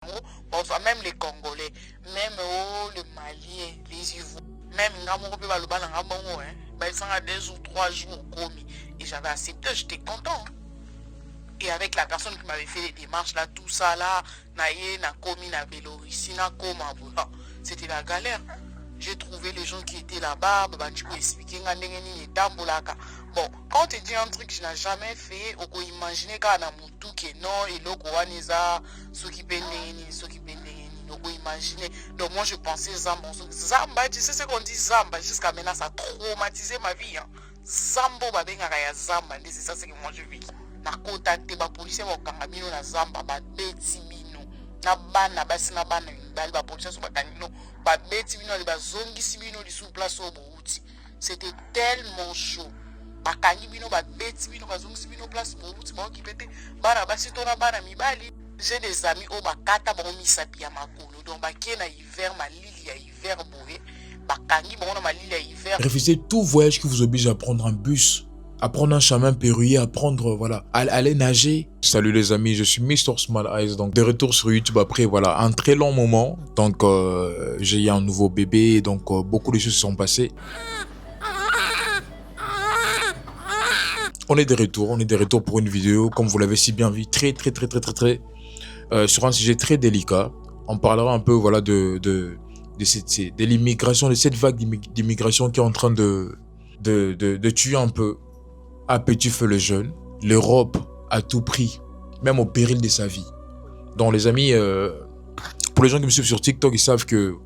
Enfin, même les Congolais, même les Maliens, les Ivoiriens, même ils sont à 2 ou 3 jours commis. Et j'avais accepté, j'étais content. Et avec la personne qui m'avait fait les démarches, là, tout ça, là, c'était la galère. J'ai trouvé les gens qui étaient là-bas, tu peux expliquer, bon, quand on te dit un truc que je n'ai jamais fait, on peut imaginer qu'il y a un tout qui est non, et l'autre, ceux qui peinent, on peut imaginer. Donc moi, je pensais Zamba. Zamba, tu sais ce qu'on dit Zamba, jusqu'à maintenant, ça a traumatisé ma vie. Hein. Zambo, Zamba, c'est ça ce que moi je vis. Na kota te ba policier ba kangamino na Zamba ba beti mino na bana basi na bana mbali ba policier so ba kanino ba beti mino ba zongi simino li sous place au Bouti. C'était tellement chaud. Ba kanimino ba beti mino ba zongi simino place au Bouti ba ki pete bana basi to na bana mibali. J'ai des amis au ba kata ba misapi ya makolo donc ba kena hiver ma lili ya hiver boé ba kangi ba na ma lili ya hiver. Refusez tout voyage qui vous oblige à prendre un bus, à prendre un chemin périlleux, à prendre, voilà, à aller nager. Salut les amis, je suis Mr. Small Eyes, donc de retour sur YouTube après, voilà, un très long moment. Donc, j'ai eu un nouveau bébé, donc beaucoup de choses se sont passées. On est de retour pour une vidéo, comme vous l'avez si bien vu, sur un sujet très délicat. On parlera un peu, voilà, de l'immigration, de cette vague d'immigration qui est en train de tuer un peu à petit feu le jeune, l'Europe à tout prix, même au péril de sa vie. Donc les amis, pour les gens qui me suivent sur TikTok, ils savent que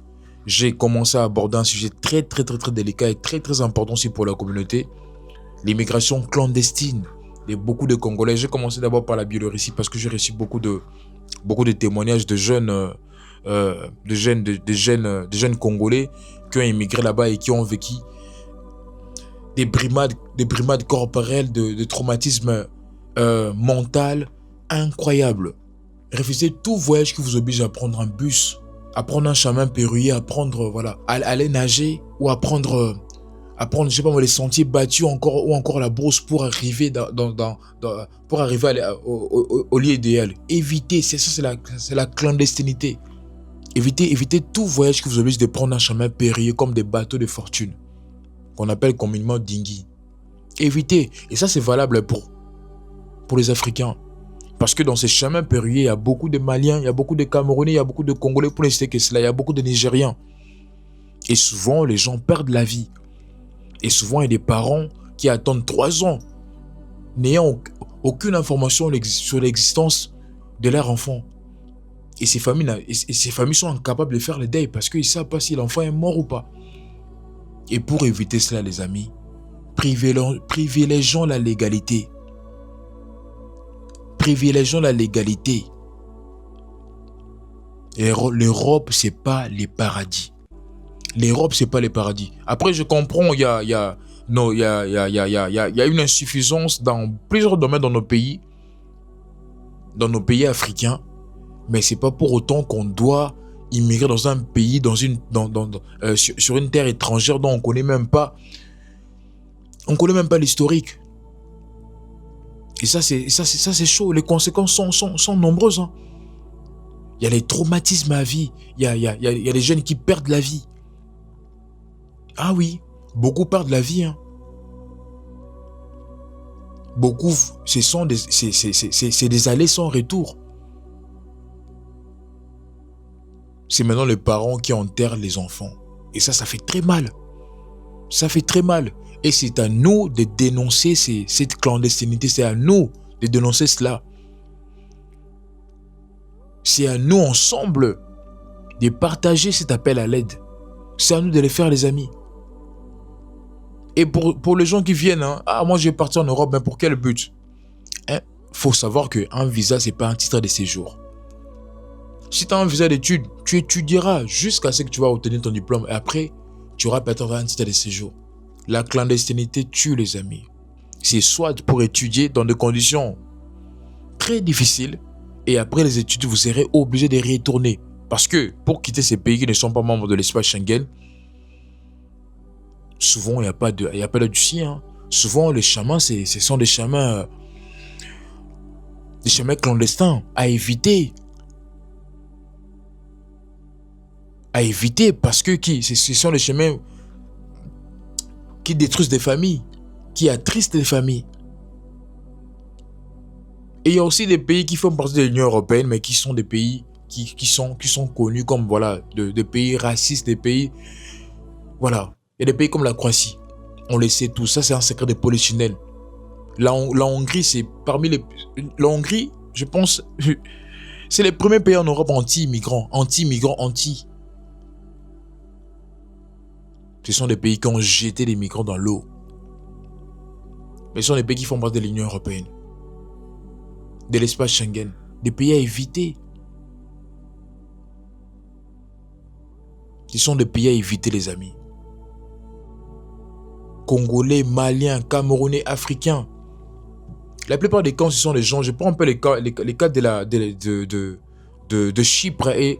j'ai commencé à aborder un sujet très délicat et très important aussi pour la communauté, l'immigration clandestine de beaucoup de Congolais. J'ai commencé d'abord par la Biélorussie parce que j'ai reçu beaucoup de témoignages de jeunes Congolais qui ont immigré là-bas et qui ont vécu des brimades corporelles, de traumatisme mental incroyable. Refusez tout voyage qui vous oblige à prendre un bus, à prendre un chemin périlleux, à prendre, voilà, à aller nager ou à prendre, je sais pas moi, les sentiers battus ou encore la brousse pour arriver au lieu idéal. Évitez, c'est la clandestinité. Évitez tout voyage qui vous oblige de prendre un chemin périlleux comme des bateaux de fortune, qu'on appelle communément dinghy. Évitez. Et ça, c'est valable pour les Africains. Parce que dans ces chemins périlleux, il y a beaucoup de Maliens, il y a beaucoup de Camerounais, il y a beaucoup de Congolais, pour ne citer que cela, il y a beaucoup de Nigériens. Et souvent, les gens perdent la vie. Et souvent, il y a des parents qui attendent 3 ans, n'ayant aucune information sur l'existence de leur enfant. Et ces familles sont incapables de faire le deuil parce qu'ils ne savent pas si l'enfant est mort ou pas. Et pour éviter cela, les amis, privilégions la légalité. Privilégions la légalité. L'Europe, c'est pas les paradis. L'Europe, c'est pas les paradis. Après, je comprends, il y a une insuffisance dans plusieurs domaines dans nos pays africains, mais c'est pas pour autant qu'on doit immigrer dans un pays, sur une terre étrangère dont on connaît même pas l'historique. Et ça c'est chaud. Les conséquences sont nombreuses. Hein. Il y a les traumatismes à vie. Il y a les jeunes qui perdent la vie. Ah oui, beaucoup perdent la vie. Hein. Beaucoup, c'est des allées sans retour. C'est maintenant les parents qui enterrent les enfants. Et ça fait très mal. Ça fait très mal. Et c'est à nous de dénoncer cette clandestinité. C'est à nous de dénoncer cela. C'est à nous ensemble de partager cet appel à l'aide. C'est à nous de le faire, les amis. Et pour les gens qui viennent, hein, moi je vais partir en Europe, mais pour quel but? Faut savoir qu'un visa, c'est pas un titre de séjour. Si tu as un visa d'études, tu étudieras jusqu'à ce que tu vas obtenir ton diplôme. Et après, tu auras peut-être un titre de séjour. La clandestinité tue, les amis. C'est soit pour étudier dans des conditions très difficiles, et après les études, vous serez obligé de retourner. Parce que pour quitter ces pays qui ne sont pas membres de l'espace Schengen, souvent, il n'y a pas d'adouci. Hein. Souvent, les chemins, ce sont des chemins clandestins à éviter. À éviter parce que ce sont les chemins qui détruisent des familles, qui attristent des familles. Et il y a aussi des pays qui font partie de l'Union européenne, mais qui sont des pays qui sont connus comme voilà, des pays racistes, des pays... Voilà. Il y a des pays comme la Croatie. On le sait tous. Ça, c'est un secret de polichinelle. La Hongrie, c'est parmi les... La Hongrie, je pense, c'est les premiers pays en Europe anti-immigrants. Ce sont des pays qui ont jeté les migrants dans l'eau. Mais ce sont des pays qui font partie de l'Union européenne, de l'espace Schengen, des pays à éviter. Ce sont des pays à éviter, les amis. Congolais, Maliens, Camerounais, Africains. La plupart des cas, ce sont des gens, je prends un peu les cas de Chypre et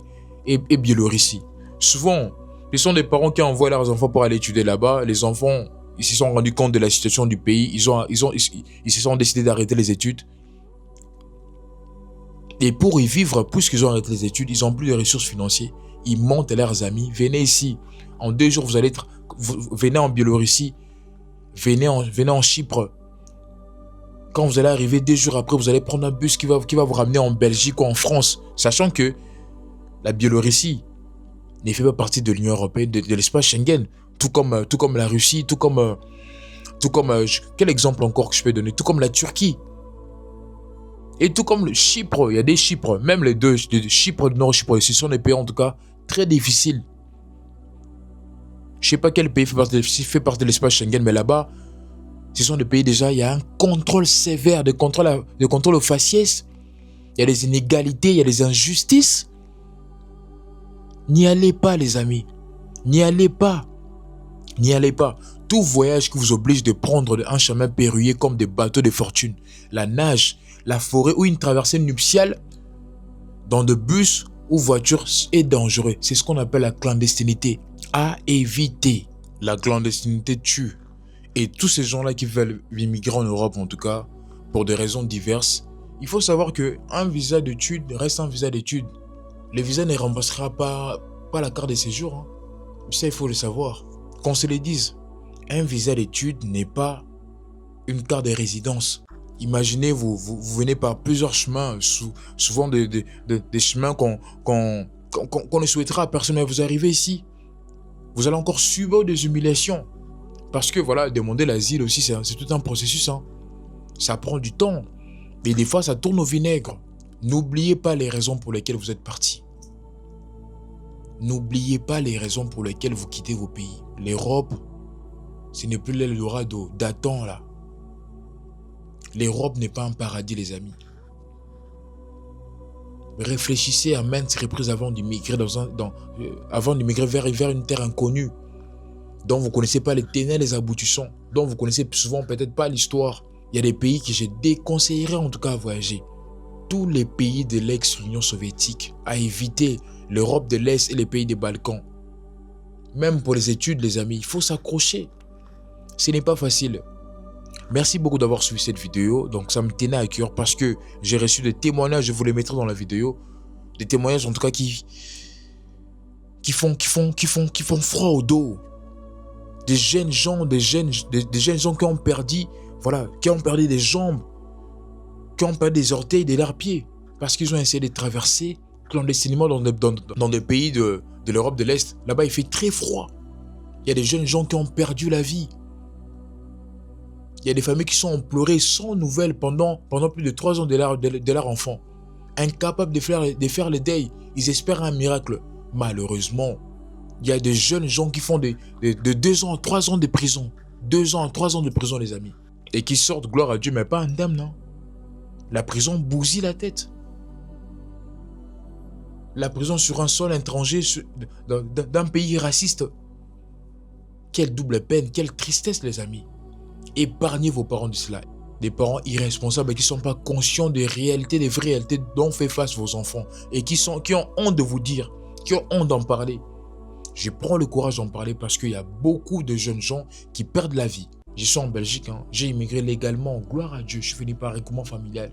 Biélorussie. Souvent, ce sont des parents qui envoient leurs enfants pour aller étudier là-bas. Les enfants, ils se sont rendus compte de la situation du pays. Ils se sont décidés d'arrêter les études. Et pour y vivre, puisqu'ils ont arrêté les études, ils n'ont plus de ressources financières. Ils mentent à leurs amis. Venez ici. En 2 jours, vous allez être... Venez en Biélorussie. Venez en Chypre. Quand vous allez arriver 2 jours après, vous allez prendre un bus qui va vous ramener en Belgique ou en France. Sachant que la Biélorussie ne fait pas partie de l'Union européenne, de l'espace Schengen. Tout comme la Russie, quel exemple encore que je peux donner? Tout comme la Turquie. Et tout comme le Chypre, il y a des Chypres, même les deux, Chypre du Nord, Chypre, ce sont des pays en tout cas très difficiles. Je ne sais pas quel pays fait partie de l'espace Schengen, mais là-bas, ce sont des pays déjà, il y a un contrôle sévère, des contrôles aux faciès. Il y a des inégalités, il y a des injustices. N'y allez pas, les amis. N'y allez pas. N'y allez pas. Tout voyage qui vous oblige de prendre un chemin périlleux comme des bateaux de fortune, la nage, la forêt ou une traversée nuptiale dans de bus ou voitures est dangereux. C'est ce qu'on appelle la clandestinité. À éviter. La clandestinité tue. Et tous ces gens-là qui veulent immigrer en Europe, en tout cas, pour des raisons diverses, il faut savoir qu'un visa d'études reste un visa d'études. Le visa ne remplacera pas la carte de séjour. Hein. Ça, il faut le savoir. Qu'on se le dise, un visa d'études n'est pas une carte de résidence. Imaginez, vous venez par plusieurs chemins, souvent des chemins qu'on ne souhaitera à personne. Vous arrivez ici, vous allez encore subir des humiliations. Parce que voilà, demander l'asile aussi, c'est tout un processus. Hein. Ça prend du temps. Et des fois, ça tourne au vinaigre. N'oubliez pas les raisons pour lesquelles vous êtes parti. N'oubliez pas les raisons pour lesquelles vous quittez vos pays. L'Europe, ce n'est plus l'Eldorado d'Adam là. L'Europe n'est pas un paradis, les amis. Réfléchissez à maintes reprises avant d'immigrer vers une terre inconnue, dont vous ne connaissez pas les tenants et les aboutissants, dont vous ne connaissez souvent peut-être pas l'histoire. Il y a des pays que je déconseillerais en tout cas à voyager. Tous les pays de l'ex-Union soviétique, à éviter l'Europe de l'Est et les pays des Balkans. Même pour les études, les amis, il faut s'accrocher. Ce n'est pas facile. Merci beaucoup d'avoir suivi cette vidéo. Donc ça me tenait à cœur parce que j'ai reçu des témoignages, je vous les mettrai dans la vidéo. Des témoignages en tout cas qui font froid au dos. Des jeunes gens, des jeunes gens qui ont perdu, voilà, qui ont perdu des jambes, qui ont perdu des orteils, des leurs pieds, parce qu'ils ont essayé de traverser clandestinement dans des pays de l'Europe de l'Est. Là-bas, il fait très froid. Il y a des jeunes gens qui ont perdu la vie. Il y a des familles qui sont en pleurs sans nouvelles pendant plus de 3 ans de leur enfant. Incapables de faire le deuil. Ils espèrent un miracle. Malheureusement, il y a des jeunes gens qui font de 2 ans à 3 ans de prison. 2 ans à 3 ans de prison, les amis. Et qui sortent, gloire à Dieu, mais pas indemnes, non. La prison bousille la tête. La prison sur un sol étranger d'un pays raciste. Quelle double peine, quelle tristesse, les amis. Épargnez vos parents de cela. Des parents irresponsables qui ne sont pas conscients des réalités, des vraies réalités dont fait face vos enfants. Et qui ont honte de vous dire, qui ont honte d'en parler. Je prends le courage d'en parler parce qu'il y a beaucoup de jeunes gens qui perdent la vie. Je suis en Belgique, hein. J'ai immigré légalement, gloire à Dieu. Je suis venu par regroupement familial.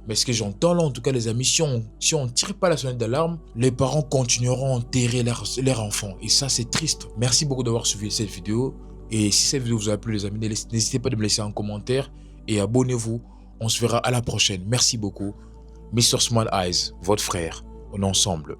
Mais ce que j'entends là, en tout cas, les amis, si on ne tire pas la sonnette d'alarme, les parents continueront à enterrer leur enfant. Et ça, c'est triste. Merci beaucoup d'avoir suivi cette vidéo. Et si cette vidéo vous a plu, les amis, n'hésitez pas de me laisser un commentaire et abonnez-vous. On se verra à la prochaine. Merci beaucoup. Mr. Small Eyes, votre frère. On est ensemble.